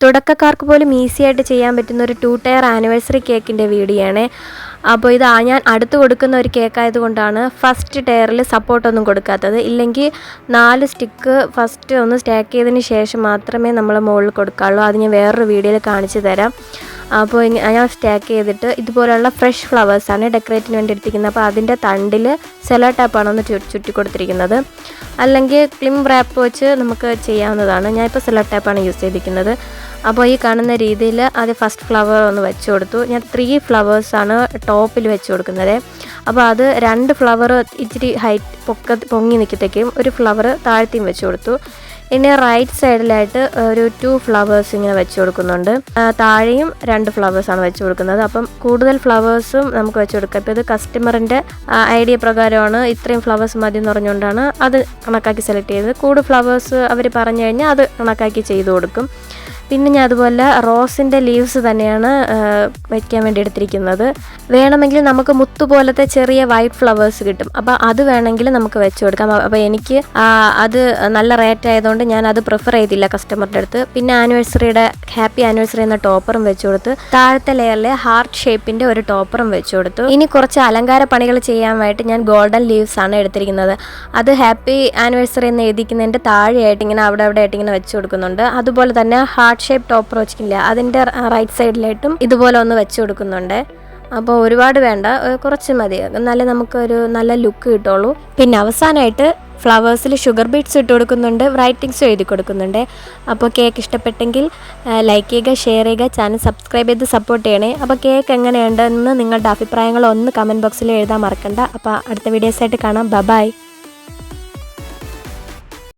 തുടക്കക്കാർക്ക് പോലും ഈസി ആയിട്ട് ചെയ്യാൻ പറ്റുന്ന ഒരു 2 ടയർ ആനിവേഴ്സറി കേക്കിൻ്റെ വീഡിയോ ആണ്. അപ്പോൾ ഇത് ഞാൻ അടുത്ത് കൊടുക്കുന്ന ഒരു കേക്ക് ആയതുകൊണ്ടാണ് ഫസ്റ്റ് ടയറിൽ സപ്പോർട്ടൊന്നും കൊടുക്കാത്തത്. ഇല്ലെങ്കിൽ 4 സ്റ്റിക്ക് ഫസ്റ്റ് ഒന്ന് സ്റ്റാക്ക് ചെയ്തതിന് ശേഷം മാത്രമേ നമ്മൾ മുകളിൽ കൊടുക്കാറുള്ളൂ. അത് ഞാൻ വേറൊരു വീഡിയോയിൽ കാണിച്ചു തരാം. അപ്പോൾ ഞാൻ സ്റ്റാക്ക് ചെയ്തിട്ട് ഇതുപോലെയുള്ള ഫ്രഷ് ഫ്ലവേഴ്സാണ് ഡെക്കറേറ്റിന് വേണ്ടി എടുത്തിരിക്കുന്നത്. അപ്പോൾ അതിൻ്റെ തണ്ടിൽ സെല്ലോ ടാപ്പാണ് ഒന്ന് ചുറ്റി കൊടുത്തിരിക്കുന്നത്. അല്ലെങ്കിൽ ക്ലിം റാപ്പ് വെച്ച് നമുക്ക് ചെയ്യാവുന്നതാണ്. ഞാനിപ്പോൾ സെല്ലോ ടാപ്പാണ് യൂസ് ചെയ്തിരിക്കുന്നത്. അപ്പോൾ ഈ കാണുന്ന രീതിയിൽ ആദ്യം ഫസ്റ്റ് ഫ്ലവർ ഒന്ന് വെച്ച് കൊടുത്തു. ഞാൻ 3 ഫ്ലവേഴ്സാണ് ടോപ്പിൽ വെച്ച് കൊടുക്കുന്നത്. അപ്പോൾ അത് 2 ഫ്ലവർ ഇച്ചിരി പൊങ്ങി നിൽക്കത്തേക്കും ഒരു ഫ്ലവർ താഴ്ത്തിയും വെച്ച് കൊടുത്തു. ഇനി റൈറ്റ് സൈഡിലായിട്ട് ഒരു 2 ഫ്ലവേഴ്സ് ഇങ്ങനെ വെച്ച് കൊടുക്കുന്നുണ്ട്. താഴെയും 2 ഫ്ലവേഴ്സാണ് വെച്ച് കൊടുക്കുന്നത്. അപ്പം കൂടുതൽ ഫ്ലവേഴ്സും നമുക്ക് വെച്ച് കൊടുക്കാം. ഇപ്പോൾ ഇത് കസ്റ്റമറിൻ്റെ ഐഡിയ പ്രകാരമാണ് ഇത്രയും ഫ്ലവേഴ്സ് മതി എന്ന് പറഞ്ഞുകൊണ്ടാണ് അത് കണക്കാക്കി സെലക്ട് ചെയ്തത്. കൂടുതൽ ഫ്ലവേഴ്സ് അവർ പറഞ്ഞു കഴിഞ്ഞാൽ അത് കണക്കാക്കി ചെയ്ത് കൊടുക്കും. പിന്നെ ഞാൻ അതുപോലെ റോസിൻ്റെ ലീവ്സ് തന്നെയാണ് വയ്ക്കാൻ വേണ്ടി എടുത്തിരിക്കുന്നത്. വേണമെങ്കിൽ നമുക്ക് മുത്തു പോലത്തെ ചെറിയ വൈറ്റ് ഫ്ലവേഴ്സ് കിട്ടും. അപ്പോൾ അത് വേണമെങ്കിൽ നമുക്ക് വെച്ച് കൊടുക്കാം. അപ്പോൾ എനിക്ക് അത് നല്ല റേറ്റ് ആയതുകൊണ്ട് ഞാൻ അത് പ്രിഫർ ചെയ്തില്ല കസ്റ്റമറുടെ അടുത്ത്. പിന്നെ ആനിവേഴ്സറിയുടെ ഹാപ്പി ആനിവേഴ്സറി എന്ന ടോപ്പറും വെച്ച് കൊടുത്ത് താഴത്തെ ലെയറിൽ ഹാർട്ട് ഷേപ്പിൻ്റെ ഒരു ടോപ്പറും വെച്ച് കൊടുത്തു. ഇനി കുറച്ച് അലങ്കാര പണികൾ ചെയ്യാനായിട്ട് ഞാൻ ഗോൾഡൻ ലീവ്സ് ആണ് എടുത്തിരിക്കുന്നത്. അത് ഹാപ്പി ആനിവേഴ്സറി എന്ന് എഴുതിക്കുന്നതിൻ്റെ താഴെയായിട്ട് ഇങ്ങനെ അവിടെ ആയിട്ട് ഇങ്ങനെ വെച്ച് കൊടുക്കുന്നുണ്ട്. അതുപോലെ തന്നെ ഹാർട്ട് ഷേപ്പ് ടോപ്പർ വെച്ചിട്ടില്ല, അതിൻ്റെ റൈറ്റ് സൈഡിലായിട്ടും ഇതുപോലെ ഒന്ന് വെച്ച് കൊടുക്കുന്നുണ്ട്. അപ്പോൾ ഒരുപാട് വേണ്ട, കുറച്ച് മതി, എന്നാലേ നമുക്കൊരു നല്ല ലുക്ക് കിട്ടുള്ളൂ. പിന്നെ അവസാനമായിട്ട് ഫ്ലവേഴ്സിൽ ഷുഗർ ബീഡ്സ് ഇട്ട് കൊടുക്കുന്നുണ്ട്, റൈറ്റിങ്സും എഴുതി കൊടുക്കുന്നുണ്ട്. അപ്പോൾ കേക്ക് ഇഷ്ടപ്പെട്ടെങ്കിൽ ലൈക്ക് ചെയ്യുക, ഷെയർ ചെയ്യുക, ചാനൽ സബ്സ്ക്രൈബ് ചെയ്ത് സപ്പോർട്ട് ചെയ്യണേ. അപ്പോൾ കേക്ക് എങ്ങനെയുണ്ടെന്ന് നിങ്ങളുടെ അഭിപ്രായങ്ങൾ ഒന്ന് കമൻറ്റ് ബോക്സിൽ എഴുതാൻ മറക്കണ്ട. അപ്പോൾ അടുത്ത വീഡിയോസായിട്ട് കാണാം. ബൈ.